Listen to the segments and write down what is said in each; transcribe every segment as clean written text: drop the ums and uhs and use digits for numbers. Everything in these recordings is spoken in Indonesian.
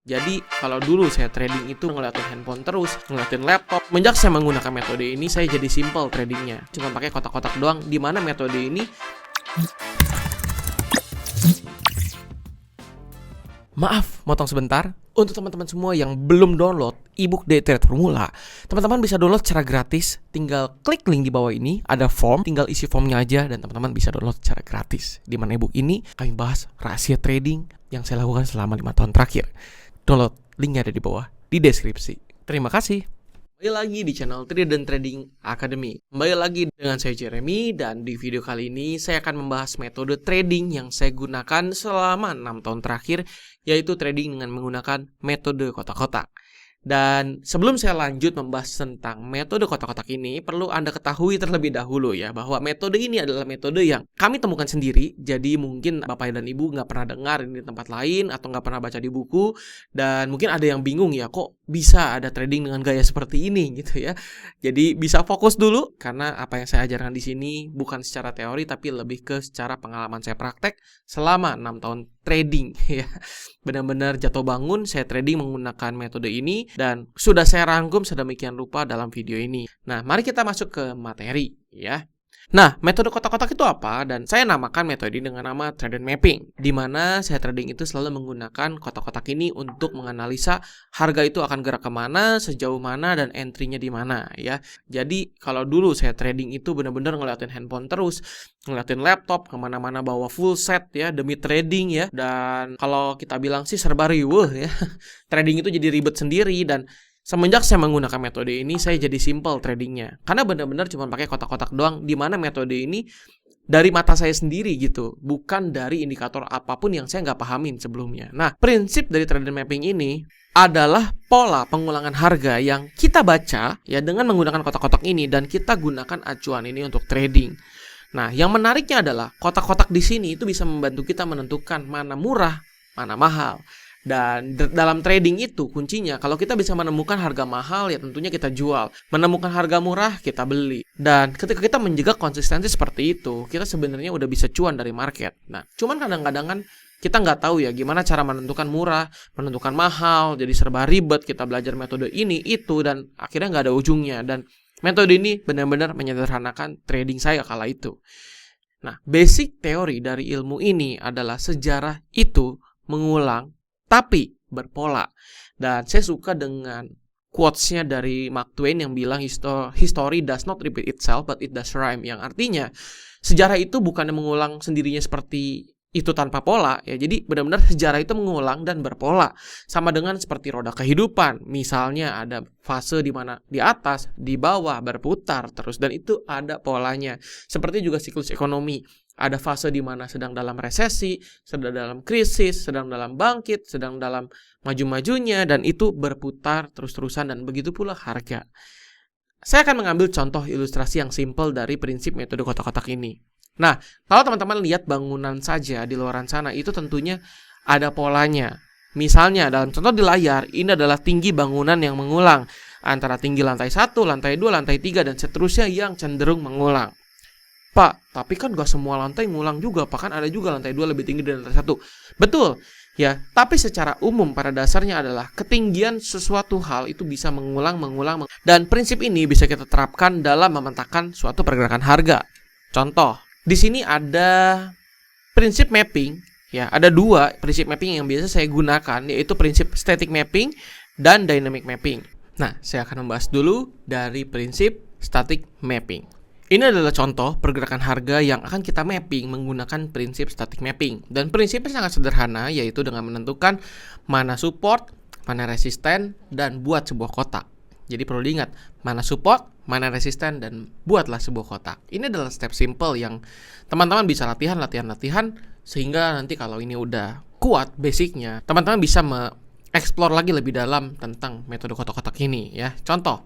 Jadi kalau dulu saya trading itu ngeliatin handphone terus, ngeliatin laptop. Semenjak saya menggunakan metode ini, saya jadi simple tradingnya. Cuma pakai kotak-kotak doang, di mana metode ini maaf, motong sebentar. Untuk teman-teman semua yang belum download ebook Day Trade Formula, teman-teman bisa download secara gratis. Tinggal klik link di bawah ini, ada form, tinggal isi formnya aja dan teman-teman bisa download secara gratis. Di mana ebook ini kami bahas rahasia trading yang saya lakukan selama 5 tahun terakhir. Download, linknya ada di bawah di deskripsi. Terima kasih. Kembali lagi di channel Trade dan Trading Academy. Kembali lagi dengan saya Jeremy, dan di video kali ini saya akan membahas metode trading yang saya gunakan selama 6 tahun terakhir, yaitu trading dengan menggunakan metode kotak-kotak. Dan sebelum saya lanjut membahas tentang metode kotak-kotak ini, perlu Anda ketahui terlebih dahulu ya, bahwa metode ini adalah metode yang kami temukan sendiri. Jadi mungkin Bapak dan Ibu nggak pernah dengar ini di tempat lain, atau nggak pernah baca di buku. Dan mungkin ada yang bingung ya, kok bisa ada trading dengan gaya seperti ini gitu ya. Jadi bisa fokus dulu, karena apa yang saya ajarkan di sini bukan secara teori, tapi lebih ke secara pengalaman saya praktek selama 6 tahun trading ya. Benar-benar jatuh bangun saya trading menggunakan metode ini, dan sudah saya rangkum sedemikian rupa dalam video ini. Nah, mari kita masuk ke materi ya. Nah, metode kotak-kotak itu apa? Dan saya namakan metode ini dengan nama trade mapping, di mana saya trading itu selalu menggunakan kotak-kotak ini untuk menganalisa harga itu akan gerak kemana, sejauh mana, dan entry-nya di mana ya. Jadi kalau dulu saya trading itu benar-benar ngeliatin handphone terus, ngeliatin laptop, kemana-mana bawa full set ya demi trading ya. Dan kalau kita bilang sih serba riweuh ya. Trading itu jadi ribet sendiri, dan semenjak saya menggunakan metode ini, saya jadi simple tradingnya. Karena benar-benar cuma pakai kotak-kotak doang, di mana metode ini dari mata saya sendiri gitu, bukan dari indikator apapun yang saya nggak pahamin sebelumnya. Nah, prinsip dari trade mapping ini adalah pola pengulangan harga yang kita baca ya dengan menggunakan kotak-kotak ini, dan kita gunakan acuan ini untuk trading. Nah, yang menariknya adalah kotak-kotak di sini itu bisa membantu kita menentukan mana murah, mana mahal. Dan dalam trading itu kuncinya, kalau kita bisa menemukan harga mahal ya tentunya kita jual, menemukan harga murah kita beli. Dan ketika kita menjaga konsistensi seperti itu, kita sebenarnya udah bisa cuan dari market. Nah, cuman kadang-kadang kan kita nggak tahu ya gimana cara menentukan murah, menentukan mahal, jadi serba ribet. Kita belajar metode ini itu dan akhirnya nggak ada ujungnya. Dan metode ini benar-benar menyederhanakan trading saya kala itu. Nah, basic teori dari ilmu ini adalah sejarah itu mengulang tapi berpola. Dan saya suka dengan quotes-nya dari Mark Twain yang bilang history does not repeat itself but it does rhyme, yang artinya sejarah itu bukan mengulang sendirinya seperti itu tanpa pola ya. Jadi benar-benar sejarah itu mengulang dan berpola, sama dengan seperti roda kehidupan. Misalnya ada fase di mana di atas, di bawah, berputar terus, dan itu ada polanya. Seperti juga siklus ekonomi. Ada fase di mana sedang dalam resesi, sedang dalam krisis, sedang dalam bangkit, sedang dalam maju-majunya, dan itu berputar terus-terusan, dan begitu pula harga. Saya akan mengambil contoh ilustrasi yang simple dari prinsip metode kotak-kotak ini. Nah, kalau teman-teman lihat bangunan saja di luaran sana, itu tentunya ada polanya. Misalnya dalam contoh di layar, ini adalah tinggi bangunan yang mengulang, antara tinggi lantai 1, lantai 2, lantai 3, dan seterusnya yang cenderung mengulang. Pak, tapi kan gak semua lantai ngulang juga, bahkan ada juga lantai 2 lebih tinggi dari lantai 1. Betul, ya. Tapi secara umum pada dasarnya adalah ketinggian sesuatu hal itu bisa mengulang. Dan prinsip ini bisa kita terapkan dalam memetakan suatu pergerakan harga. Contoh, di sini ada prinsip mapping, ya. Ada 2 prinsip mapping yang biasa saya gunakan, yaitu prinsip static mapping dan dynamic mapping. Nah, saya akan membahas dulu dari prinsip static mapping. Ini adalah contoh pergerakan harga yang akan kita mapping menggunakan prinsip static mapping. Dan prinsipnya sangat sederhana, yaitu dengan menentukan mana support, mana resisten, dan buat sebuah kotak. Jadi perlu diingat, mana support, mana resisten, dan buatlah sebuah kotak. Ini adalah step simple yang teman-teman bisa latihan, sehingga nanti kalau ini udah kuat basicnya, teman-teman bisa mengeksplor lagi lebih dalam tentang metode kotak-kotak ini ya. Contoh,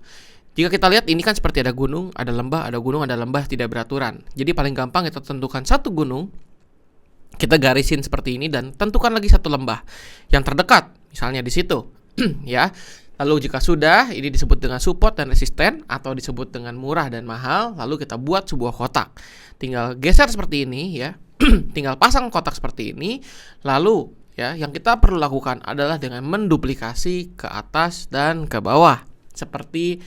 jika kita lihat ini kan seperti ada gunung, ada lembah, ada gunung, ada lembah, tidak beraturan. Jadi paling gampang kita tentukan satu gunung, kita garisin seperti ini, dan tentukan lagi satu lembah yang terdekat, misalnya di situ, ya. Lalu jika sudah, ini disebut dengan support dan resisten, atau disebut dengan murah dan mahal. Lalu kita buat sebuah kotak. Tinggal geser seperti ini ya, tinggal pasang kotak seperti ini. Lalu ya, yang kita perlu lakukan adalah dengan menduplikasi ke atas dan ke bawah. Seperti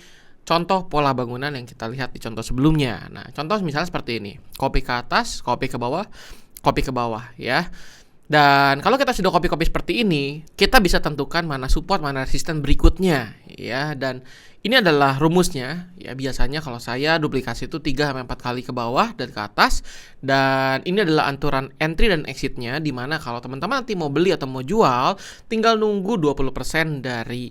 contoh pola bangunan yang kita lihat di contoh sebelumnya. Nah, contoh misalnya seperti ini. Copy ke atas, copy ke bawah ya. Dan kalau kita sudah copy seperti ini, kita bisa tentukan mana support, mana resisten berikutnya ya. Dan ini adalah rumusnya ya. Biasanya kalau saya duplikasi itu 3-4 kali ke bawah dan ke atas. Dan ini adalah aturan entry dan exitnya, dimana kalau teman-teman nanti mau beli atau mau jual, tinggal nunggu 20% dari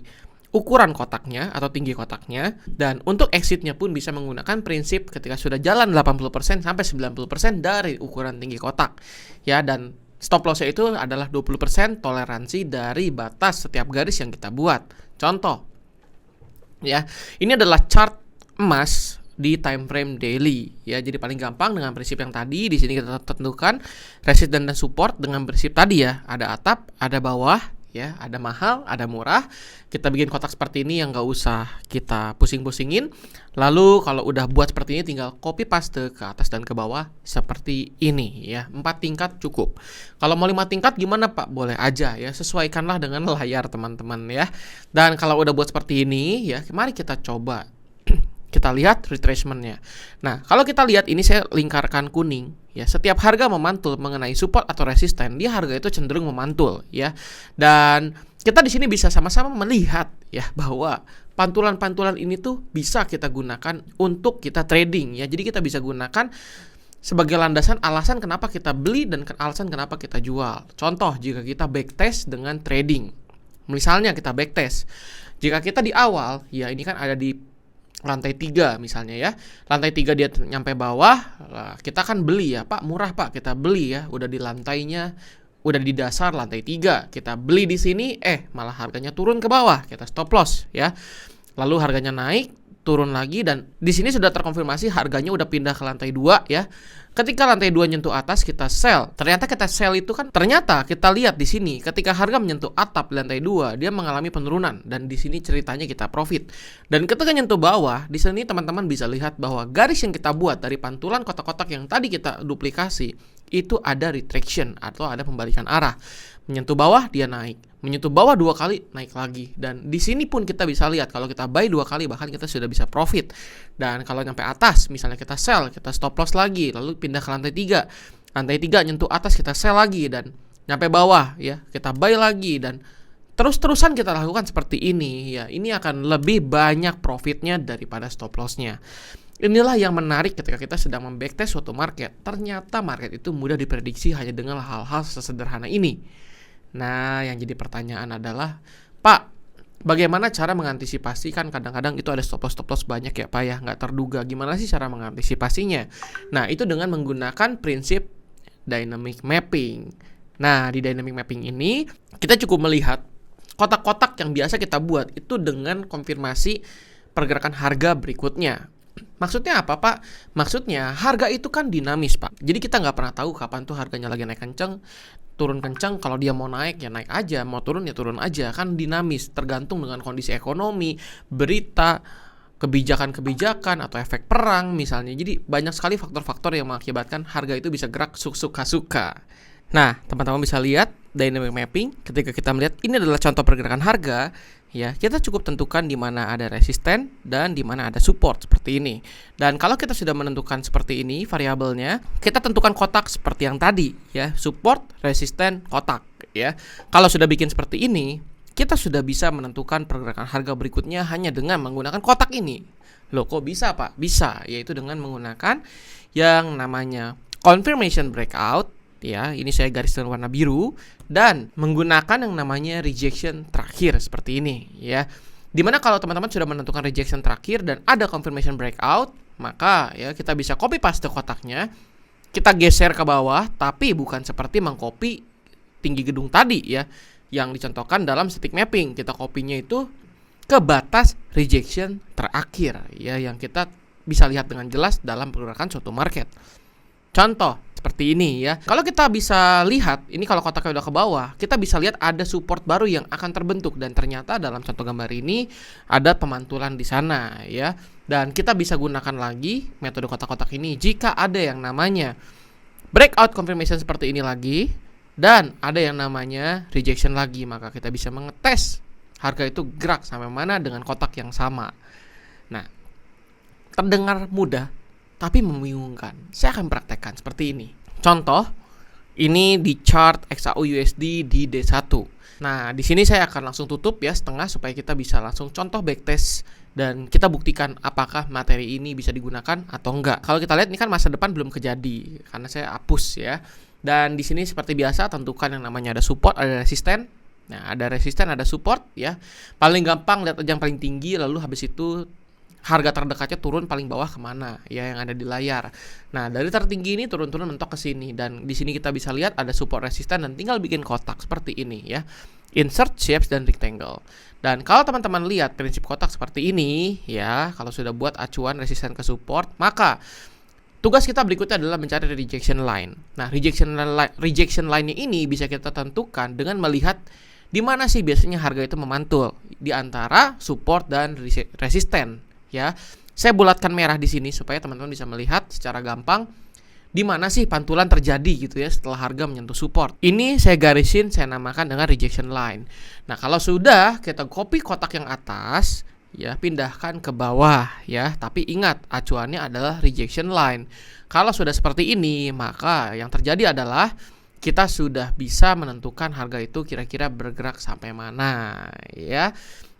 ukuran kotaknya atau tinggi kotaknya. Dan untuk exitnya pun bisa menggunakan prinsip ketika sudah jalan 80% sampai 90% dari ukuran tinggi kotak ya. Dan stop loss-nya itu adalah 20% toleransi dari batas setiap garis yang kita buat. Contoh ya, ini adalah chart emas di time frame daily ya. Jadi paling gampang dengan prinsip yang tadi. Di sini kita tentukan resistance dan support dengan prinsip tadi ya. Ada atap, ada bawah ya, ada mahal, ada murah. Kita bikin kotak seperti ini yang gak usah kita pusing-pusingin. Lalu kalau udah buat seperti ini, tinggal copy paste ke atas dan ke bawah seperti ini ya. 4 tingkat cukup. Kalau mau 5 tingkat gimana Pak? Boleh aja ya, sesuaikanlah dengan layar teman-teman ya. Dan kalau udah buat seperti ini ya, mari kita coba kita lihat retracement-nya. Nah, kalau kita lihat ini saya lingkarkan kuning ya. Setiap harga memantul mengenai support atau resisten, dia harga itu cenderung memantul ya. Dan kita di sini bisa sama-sama melihat ya bahwa pantulan-pantulan ini tuh bisa kita gunakan untuk kita trading ya. Jadi kita bisa gunakan sebagai landasan alasan kenapa kita beli dan alasan kenapa kita jual. Contoh, jika kita backtest dengan trading. Misalnya kita backtest. Jika kita di awal ya, ini kan ada di lantai 3 misalnya ya. Lantai 3 dia nyampe bawah, kita kan beli ya, Pak, murah Pak, kita beli ya. Udah di lantainya, udah di dasar lantai 3. Kita beli di sini, malah harganya turun ke bawah, kita stop loss ya. Lalu harganya naik, turun lagi, dan di sini sudah terkonfirmasi harganya udah pindah ke lantai 2 ya. Ketika lantai 2 nyentuh atas, kita sell. Ternyata kita sell itu kan, ternyata kita lihat di sini ketika harga menyentuh atap di lantai 2, dia mengalami penurunan, dan di sini ceritanya kita profit. Dan ketika nyentuh bawah, di sini teman-teman bisa lihat bahwa garis yang kita buat dari pantulan kotak-kotak yang tadi kita duplikasi itu ada retraction atau ada pembalikan arah. Menyentuh bawah dia naik, menyentuh bawah 2 kali naik lagi. Dan di sini pun kita bisa lihat kalau kita buy 2 kali bahkan kita sudah bisa profit. Dan kalau nyampe atas misalnya kita sell, kita stop loss lagi, lalu pindah ke lantai 3. Lantai 3 nyentuh atas kita sell lagi, dan nyampe bawah ya kita buy lagi, dan terus-terusan kita lakukan seperti ini ya. Ini akan lebih banyak profitnya daripada stop lossnya. Inilah yang menarik ketika kita sedang membacktest suatu market. Ternyata market itu mudah diprediksi hanya dengan hal-hal sesederhana ini. Nah, yang jadi pertanyaan adalah, Pak, bagaimana cara mengantisipasi? Kan kadang-kadang itu ada stop loss banyak ya Pak ya, nggak terduga. Gimana sih cara mengantisipasinya? Nah, itu dengan menggunakan prinsip dynamic mapping. Nah, di dynamic mapping ini kita cukup melihat kotak-kotak yang biasa kita buat itu dengan konfirmasi pergerakan harga berikutnya. Maksudnya apa Pak? Maksudnya harga itu kan dinamis Pak. Jadi kita nggak pernah tahu kapan tuh harganya lagi naik kenceng, turun kencang. Kalau dia mau naik ya naik aja, mau turun ya turun aja. Kan dinamis, tergantung dengan kondisi ekonomi, berita, kebijakan-kebijakan atau efek perang misalnya. Jadi banyak sekali faktor-faktor yang mengakibatkan harga itu bisa gerak suka-suka. Nah, teman-teman bisa lihat dynamic mapping ketika kita melihat ini adalah contoh pergerakan harga ya. Kita cukup tentukan di mana ada resisten dan di mana ada support seperti ini. Dan kalau kita sudah menentukan seperti ini variabelnya, kita tentukan kotak seperti yang tadi ya, support, resisten, kotak ya. Kalau sudah bikin seperti ini, kita sudah bisa menentukan pergerakan harga berikutnya hanya dengan menggunakan kotak ini. Loh, kok bisa Pak? Bisa, yaitu dengan menggunakan yang namanya confirmation breakout ya. Ini saya garis dengan warna biru, dan menggunakan yang namanya rejection terakhir seperti ini ya. Dimana kalau teman-teman sudah menentukan rejection terakhir dan ada confirmation breakout, maka ya kita bisa copy paste kotaknya, kita geser ke bawah, tapi bukan seperti mengcopy tinggi gedung tadi ya, yang dicontohkan dalam stick mapping. Kita kopinya itu ke batas rejection terakhir ya, yang kita bisa lihat dengan jelas dalam pergerakan suatu market. Contoh seperti ini ya. Kalau kita bisa lihat, ini kalau kotaknya udah ke bawah, kita bisa lihat ada support baru yang akan terbentuk, dan ternyata dalam contoh gambar ini ada pemantulan di sana ya. Dan kita bisa gunakan lagi metode kotak-kotak ini jika ada yang namanya breakout confirmation seperti ini lagi, Dan ada yang namanya rejection lagi, maka kita bisa mengetes harga itu gerak sampai mana dengan kotak yang sama. Nah, terdengar mudah tapi membingungkan. Saya akan praktekkan seperti ini. Contoh, ini di chart XAU/USD di D1. Nah, di sini saya akan langsung tutup ya setengah supaya kita bisa langsung contoh backtest dan kita buktikan apakah materi ini bisa digunakan atau enggak. Kalau kita lihat ini kan masa depan belum kejadi karena saya hapus ya. Dan di sini seperti biasa tentukan yang namanya ada support, ada resisten. Nah, ada resisten, ada support ya. Paling gampang lihat aja yang paling tinggi, lalu habis itu harga terdekatnya turun paling bawah kemana ya yang ada di layar. Nah, dari tertinggi ini turun-turun mentok ke sini, dan di sini kita bisa lihat ada support resisten dan tinggal bikin kotak seperti ini ya. Insert shapes dan rectangle. Dan kalau teman-teman lihat prinsip kotak seperti ini ya, kalau sudah buat acuan resisten ke support, maka tugas kita berikutnya adalah mencari rejection line. Nah, rejection line ini bisa kita tentukan dengan melihat di mana sih biasanya harga itu memantul di antara support dan resisten. Ya, saya bulatkan merah di sini supaya teman-teman bisa melihat secara gampang di mana sih pantulan terjadi gitu ya setelah harga menyentuh support. Ini saya garisin, saya namakan dengan rejection line. Nah, kalau sudah kita copy kotak yang atas, ya pindahkan ke bawah ya. Tapi ingat, acuannya adalah rejection line. Kalau sudah seperti ini, maka yang terjadi adalah kita sudah bisa menentukan harga itu kira-kira bergerak sampai mana ya.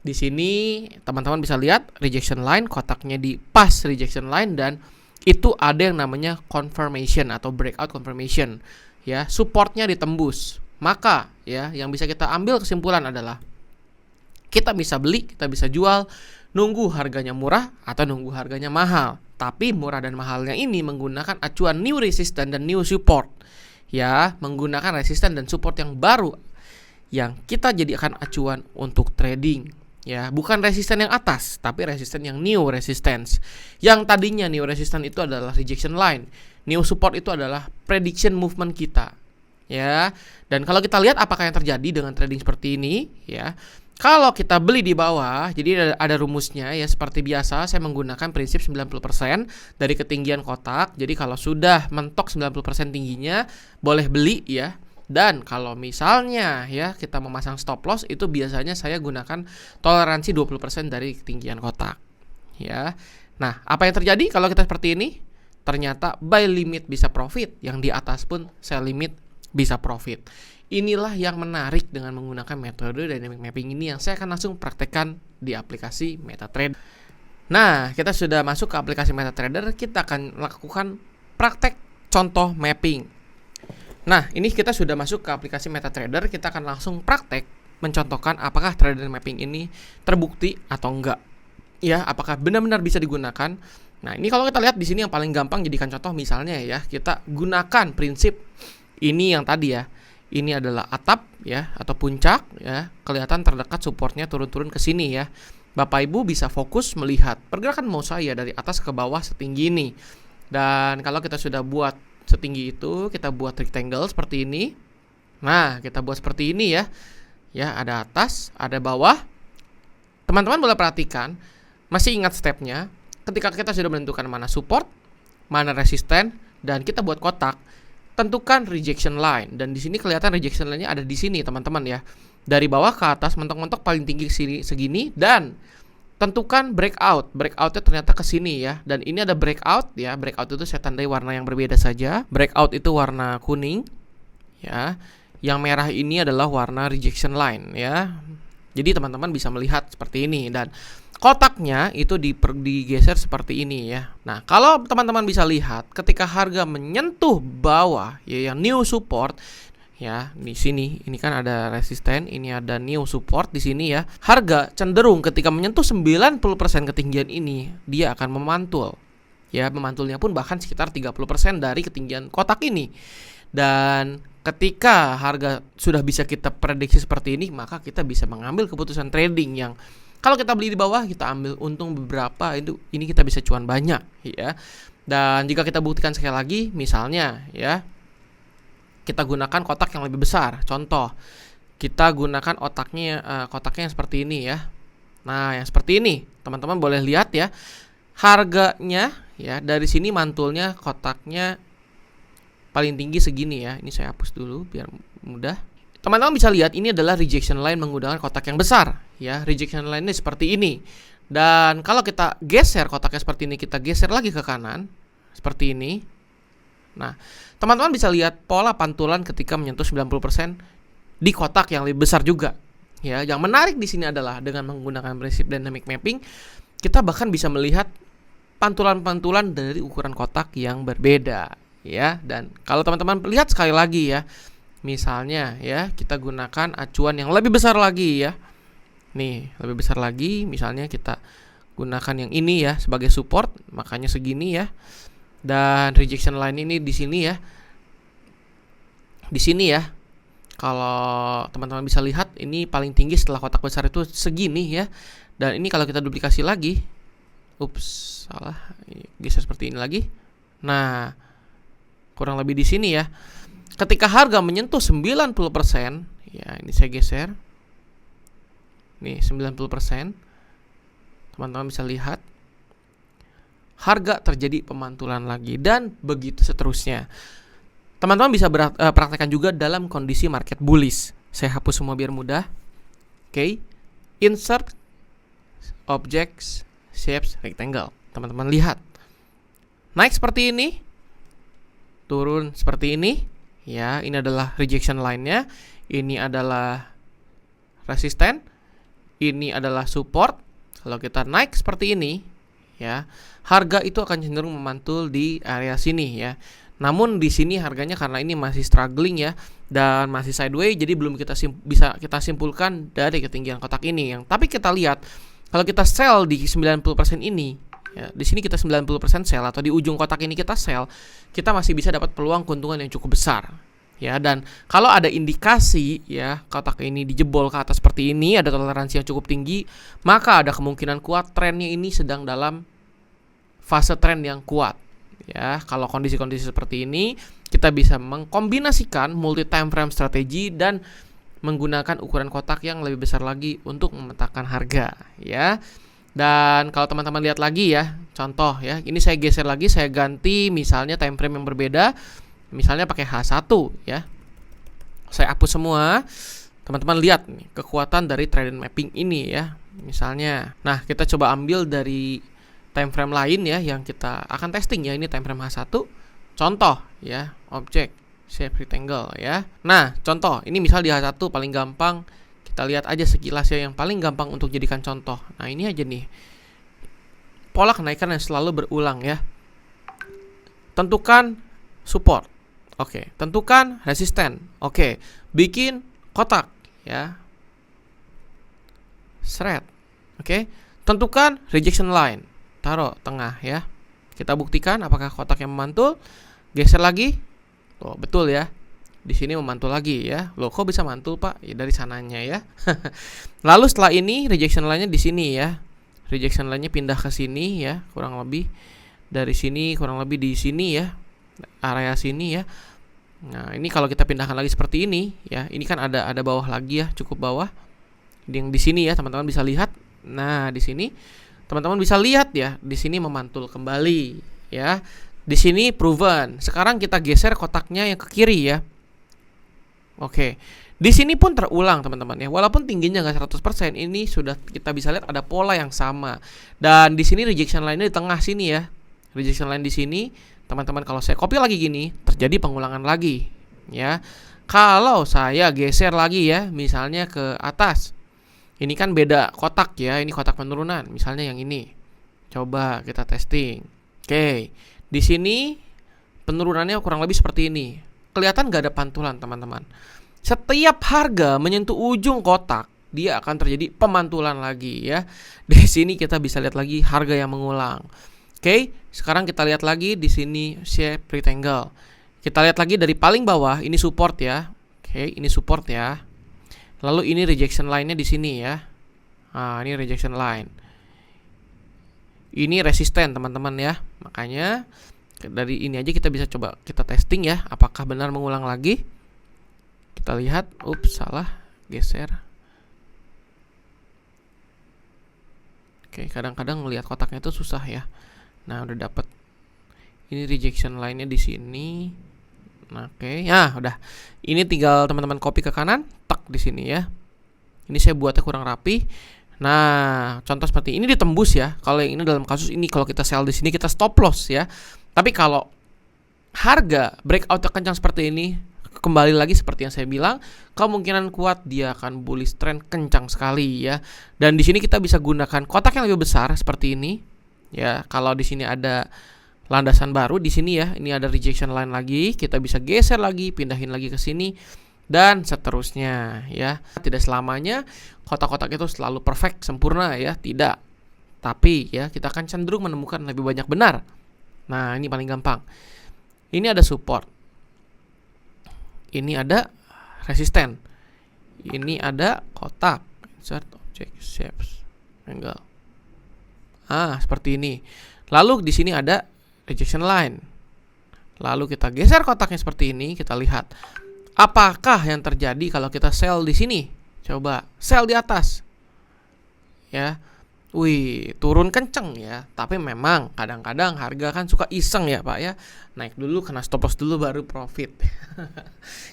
Di sini teman-teman bisa lihat rejection line, kotaknya di pas rejection line, dan itu ada yang namanya confirmation atau breakout confirmation ya, supportnya ditembus. Maka ya yang bisa kita ambil kesimpulan adalah kita bisa beli, kita bisa jual, nunggu harganya murah atau nunggu harganya mahal. Tapi murah dan mahalnya ini menggunakan acuan new resistance dan new support ya, menggunakan resisten dan support yang baru yang kita jadikan acuan untuk trading. Ya, bukan resisten yang atas, tapi resisten yang new resistance. Yang tadinya new resistance itu adalah rejection line, new support itu adalah prediction movement kita. Ya, dan kalau kita lihat apakah yang terjadi dengan trading seperti ini, ya. Kalau kita beli di bawah, jadi ada rumusnya ya, seperti biasa saya menggunakan prinsip 90% dari ketinggian kotak. Jadi kalau sudah mentok 90% tingginya, boleh beli ya. Dan kalau misalnya ya kita memasang stop loss, itu biasanya saya gunakan toleransi 20% dari ketinggian kotak ya. Nah, apa yang terjadi kalau kita seperti ini? Ternyata buy limit bisa profit, yang di atas pun sell limit bisa profit. Inilah yang menarik dengan menggunakan metode dynamic mapping ini yang saya akan langsung praktekkan di aplikasi MetaTrader. Nah, kita sudah masuk ke aplikasi MetaTrader, kita akan lakukan praktek contoh mapping. Nah, ini kita sudah masuk ke aplikasi MetaTrader, kita akan langsung praktek mencontohkan apakah trader mapping ini terbukti atau enggak. Ya, apakah benar-benar bisa digunakan. Nah, ini kalau kita lihat di sini yang paling gampang jadikan contoh misalnya ya, kita gunakan prinsip ini yang tadi ya. Ini adalah atap ya atau puncak ya, kelihatan terdekat supportnya turun-turun ke sini ya. Bapak Ibu bisa fokus melihat pergerakan mouse saya dari atas ke bawah setinggi ini. Dan kalau kita sudah buat setinggi itu, kita buat rectangle seperti ini. Nah, kita buat seperti ini ya. Ya, ada atas, ada bawah. Teman-teman boleh perhatikan, masih ingat stepnya. Ketika kita sudah menentukan mana support, mana resisten, dan kita buat kotak, tentukan rejection line. Dan di sini kelihatan rejection line-nya ada di sini, teman-teman ya. Dari bawah ke atas, mentok-mentok paling tinggi segini, dan tentukan breakout. Breakoutnya ternyata ke sini ya. Dan ini ada breakout ya. Breakout itu saya tandai warna yang berbeda saja. Breakout itu warna kuning ya. Yang merah ini adalah warna rejection line ya. Jadi teman-teman bisa melihat seperti ini, dan kotaknya itu digeser seperti ini ya. Nah, kalau teman-teman bisa lihat ketika harga menyentuh bawah ya, yang new support ya, di sini ini kan ada resisten, ini ada new support di sini ya. Harga cenderung ketika menyentuh 90% ketinggian ini dia akan memantul. Ya, memantulnya pun bahkan sekitar 30% dari ketinggian kotak ini. Dan ketika harga sudah bisa kita prediksi seperti ini, maka kita bisa mengambil keputusan trading yang kalau kita beli di bawah, kita ambil untung beberapa, ini kita bisa cuan banyak ya. Dan jika kita buktikan sekali lagi, misalnya ya, kita gunakan kotak yang lebih besar. Contoh, kita gunakan kotaknya yang seperti ini ya. Nah, yang seperti ini, teman-teman boleh lihat ya. Harganya ya, dari sini mantulnya kotaknya paling tinggi segini ya. Ini saya hapus dulu biar mudah. Teman-teman bisa lihat ini adalah rejection line menggunakan kotak yang besar ya. Rejection line-nya seperti ini. Dan kalau kita geser kotaknya seperti ini, kita geser lagi ke kanan seperti ini. Nah, teman-teman bisa lihat pola pantulan ketika menyentuh 90% di kotak yang lebih besar juga. Ya, yang menarik di sini adalah dengan menggunakan prinsip dynamic mapping, kita bahkan bisa melihat pantulan-pantulan dari ukuran kotak yang berbeda ya. Dan kalau teman-teman lihat sekali lagi ya, misalnya ya, kita gunakan acuan yang lebih besar lagi ya. Nih, lebih besar lagi, misalnya kita gunakan yang ini ya sebagai support, makanya segini ya. Dan rejection line ini di sini ya. Di sini ya. Kalau teman-teman bisa lihat, ini paling tinggi setelah kotak besar itu segini ya. Dan ini kalau kita duplikasi lagi, ups, salah, geser seperti ini lagi. Nah, kurang lebih di sini ya. Ketika harga menyentuh 90%, ya ini saya geser. Nih 90%. Teman-teman bisa lihat harga terjadi pemantulan lagi dan begitu seterusnya. Teman-teman bisa praktekkan juga dalam kondisi market bullish. Saya hapus semua biar mudah. Oke. Insert objects shapes rectangle. Teman-teman lihat. Naik seperti ini. Turun seperti ini. Ya, ini adalah rejection line-nya. Ini adalah resisten. Ini adalah support. Kalau kita naik seperti ini, ya, harga itu akan cenderung memantul di area sini ya. Namun di sini harganya karena ini masih struggling ya dan masih sideways, jadi belum bisa kita simpulkan dari ketinggian kotak ini. Tapi kita lihat kalau kita sell di 90% ini, ya, di sini kita 90% sell atau di ujung kotak ini kita sell, kita masih bisa dapat peluang keuntungan yang cukup besar. Ya, dan kalau ada indikasi ya kotak ini dijebol ke atas seperti ini, ada toleransi yang cukup tinggi, maka ada kemungkinan kuat trennya ini sedang dalam fase tren yang kuat. Ya, kalau kondisi-kondisi seperti ini, kita bisa mengkombinasikan multi time frame strategi dan menggunakan ukuran kotak yang lebih besar lagi untuk memetakan harga ya. Dan kalau teman-teman lihat lagi ya, contoh ya, ini saya geser lagi, saya ganti misalnya time frame yang berbeda. Misalnya pakai H1 ya. Saya hapus semua. Teman-teman lihat nih kekuatan dari trend mapping ini ya. Misalnya, nah kita coba ambil dari time frame lain ya yang kita akan testing ya. Ini time frame H1. Contoh ya, objek shape rectangle ya. Nah, contoh, ini misal di H1 paling gampang kita lihat aja sekilas ya, yang paling gampang untuk jadikan contoh. Nah, ini aja nih. Pola kenaikan yang selalu berulang ya. Tentukan support. Oke, tentukan resisten. Oke, bikin kotak ya. Thread. Oke, tentukan rejection line. Taruh tengah ya. Kita buktikan apakah kotaknya memantul. Geser lagi. Tuh, betul ya. Di sini memantul lagi ya. Loh, kok bisa mantul, Pak? Ya dari sananya ya. Lalu setelah ini rejection line-nya di sini ya. Rejection line-nya pindah ke sini ya, kurang lebih dari sini, kurang lebih di sini ya. Area sini ya. Nah, ini kalau kita pindahkan lagi seperti ini ya. Ini kan ada bawah lagi ya, cukup bawah. Yang di sini ya, teman-teman bisa lihat. Nah, di sini teman-teman bisa lihat ya, di sini memantul kembali ya. Di sini proven. Sekarang kita geser kotaknya yang ke kiri ya. Oke. Di sini pun terulang teman-teman ya. Walaupun tingginya nggak 100%, ini sudah kita bisa lihat ada pola yang sama. Dan di sini rejection line-nya di tengah sini ya. Rejection line di sini, teman-teman kalau saya copy lagi gini, terjadi pengulangan lagi ya. Kalau saya geser lagi ya, misalnya ke atas. Ini kan beda kotak ya, ini kotak penurunan, misalnya yang ini. Coba kita testing. Oke. Di sini penurunannya kurang lebih seperti ini. Kelihatan nggak ada pantulan, teman-teman. Setiap harga menyentuh ujung kotak, dia akan terjadi pemantulan lagi ya. Di sini kita bisa lihat lagi harga yang mengulang. Oke, sekarang kita lihat lagi di sini shape rectangle. Kita lihat lagi dari paling bawah, ini support ya. Oke, ini support ya. Lalu ini rejection line-nya di sini ya. Nah, ini rejection line. Ini resisten, teman-teman ya. Makanya dari ini aja kita bisa coba kita testing ya, apakah benar mengulang lagi. Kita lihat, ups, salah, geser. Oke, kadang-kadang ngelihat kotaknya itu susah ya. Nah, udah dapat. Ini rejection line-nya di sini. Oke, ya udah. Ini tinggal teman-teman copy ke kanan, tak di sini ya. Ini saya buatnya kurang rapi. Nah, contoh seperti ini ditembus ya. Kalau yang ini dalam kasus ini kalau kita sell di sini kita stop loss ya. Tapi kalau harga breakout kencang seperti ini, kembali lagi seperti yang saya bilang, kemungkinan kuat dia akan bullish trend kencang sekali ya. Dan di sini kita bisa gunakan kotak yang lebih besar seperti ini. Ya, kalau di sini ada landasan baru di sini ya, ini ada rejection line lagi, kita bisa geser lagi, pindahin lagi ke sini dan seterusnya ya. Tidak selamanya kotak-kotak itu selalu perfect, sempurna ya, tidak. Tapi ya kita akan cenderung menemukan lebih banyak benar. Nah, ini paling gampang. Ini ada support. Ini ada resisten. Ini ada kotak. Insert object shapes angle. Seperti ini. Lalu di sini ada rejection line. Lalu kita geser kotaknya seperti ini, kita lihat apakah yang terjadi kalau kita sell di sini. Coba sell di atas. Ya. Wih, turun kenceng ya. Tapi memang kadang-kadang harga kan suka iseng ya Pak ya. Naik dulu, kena stop loss dulu baru profit.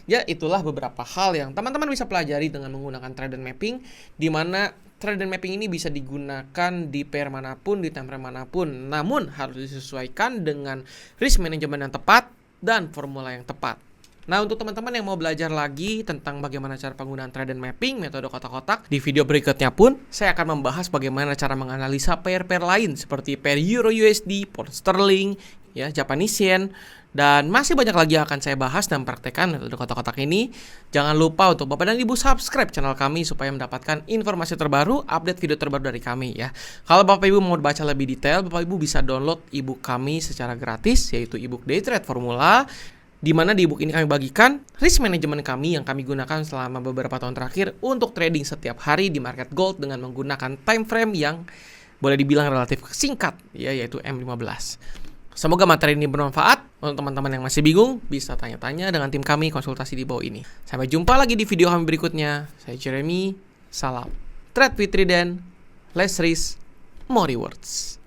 Ya, itulah beberapa hal yang teman-teman bisa pelajari dengan menggunakan trend mapping, di mana trend mapping ini bisa digunakan di pair manapun, di time frame manapun. Namun harus disesuaikan dengan risk management yang tepat dan formula yang tepat. Nah, untuk teman-teman yang mau belajar lagi tentang bagaimana cara penggunaan trend mapping, metode kotak-kotak, di video berikutnya pun saya akan membahas bagaimana cara menganalisa pair-pair lain seperti pair Euro USD, Pound Sterling, ya, Japanese Yen, dan masih banyak lagi yang akan saya bahas dan praktekkan metode kotak-kotak ini. Jangan lupa untuk Bapak dan Ibu subscribe channel kami supaya mendapatkan informasi terbaru, update video terbaru dari kami ya. Kalau Bapak Ibu mau baca lebih detail, Bapak Ibu bisa download ebook kami secara gratis, yaitu ebook Day Trade Formula, di mana di ebook ini kami bagikan risk management kami yang kami gunakan selama beberapa tahun terakhir untuk trading setiap hari di market gold dengan menggunakan time frame yang boleh dibilang relatif singkat ya, yaitu M15. Semoga materi ini bermanfaat. Untuk teman-teman yang masih bingung, bisa tanya-tanya dengan tim kami konsultasi di bawah ini. Sampai jumpa lagi di video kami berikutnya. Saya Jeremy, salam trade with Trident, less risk, more rewards.